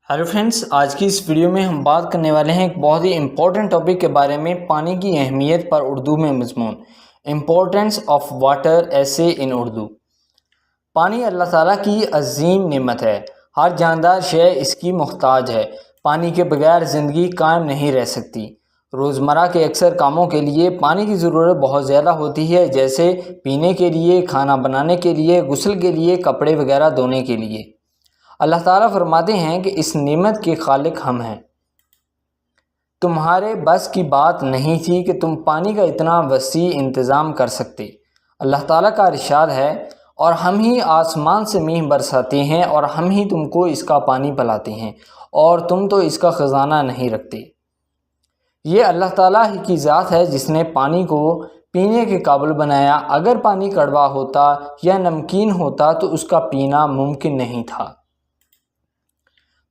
Hello friends, आज की इस वीडियो में हम बात करने वाले हैं एक बहुत ही इम्पोर्टेंट टॉपिक के बारे में, पानी की अहमियत पर उर्दू में मज़मून। इम्पोर्टेंस ऑफ वाटर ऐसे इन उर्दू। पानी अल्लाह ताला की अजीम नेमत है। हर जानदार शय इसकी मुहताज है। पानी के बगैर ज़िंदगी कायम नहीं रह सकती। रोज़मर्रा के अक्सर कामों के लिए पानी की ज़रूरत बहुत ज़्यादा होती है, जैसे पीने के लिए, खाना बनाने के लिए, गुस्ल के लिए, कपड़े वगैरह धोने के लिए। अल्लाह ताला फरमाते हैं कि इस नेमत के खालिक हम हैं। तुम्हारे बस की बात नहीं थी कि तुम पानी का इतना वसी इंतज़ाम कर सकते। अल्लाह ताला का इरशाद है, और हम ही आसमान से मींह बरसाते हैं और हम ही तुमको इसका पानी पिलाते हैं और तुम तो इसका ख़जाना नहीं रखते। ये अल्लाह ताला ही की ज़ात है जिसने पानी को पीने के काबिल बनाया। अगर पानी कड़वा होता या नमकीन होता तो उसका पीना मुमकिन नहीं था।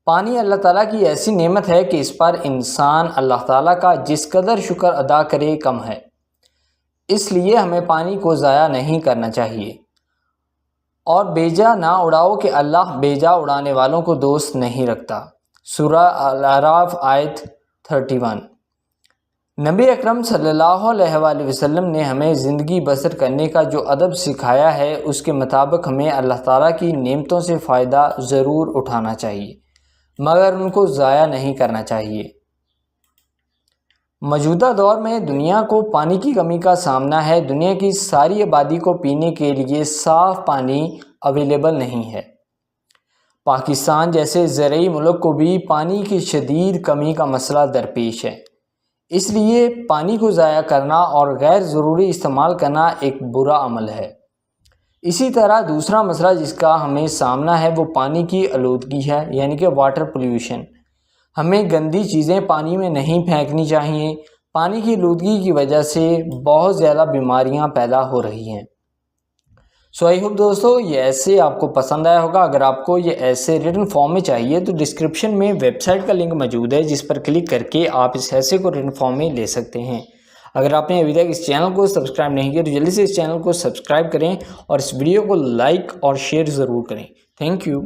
पानी अल्लाह ताला की ऐसी नेमत है कि इस पर इंसान अल्लाह ताला का जिस कदर शुक्र अदा करे कम है। इसलिए हमें पानी को ज़ाया नहीं करना चाहिए और बेजा ना उड़ाओ कि अल्लाह बेजा उड़ाने वालों को दोस्त नहीं रखता। सूरह अल-अराफ आयत 31। नबी अकरम सल्लल्लाहु अलैहि वसल्लम ने हमें ज़िंदगी बसर करने का जो अदब सिखाया है, उसके मुताबिक हमें अल्लाह ताला की नेमतों से फ़ायदा ज़रूर उठाना चाहिए, मगर उनको ज़ाया नहीं करना चाहिए। मौजूदा दौर में दुनिया को पानी की कमी का सामना है। दुनिया की सारी आबादी को पीने के लिए साफ़ पानी अवेलेबल नहीं है। पाकिस्तान जैसे ज़रई मुल्क को भी पानी की शदीद कमी का मसला दरपेश है। इसलिए पानी को ज़ाया करना और गैर ज़रूरी इस्तेमाल करना एक बुरा अमल है। इसी तरह दूसरा मसला जिसका हमें सामना है वो पानी की आलूदगी है, यानी कि वाटर पोल्यूशन। हमें गंदी चीज़ें पानी में नहीं फेंकनी चाहिए। पानी की आलूदगी की वजह से बहुत ज़्यादा बीमारियां पैदा हो रही हैं। सो आई होप दोस्तों ये ऐसे आपको पसंद आया होगा। अगर आपको ये ऐसे रिटन फॉर्म में चाहिए तो डिस्क्रिप्शन में वेबसाइट का लिंक मौजूद है, जिस पर क्लिक करके आप इस ऐसे को रिटन फॉर्म में ले सकते हैं। अगर आपने अभी तक इस चैनल को सब्सक्राइब नहीं किया तो जल्दी से इस चैनल को सब्सक्राइब करें और इस वीडियो को लाइक और शेयर ज़रूर करें। Thank you.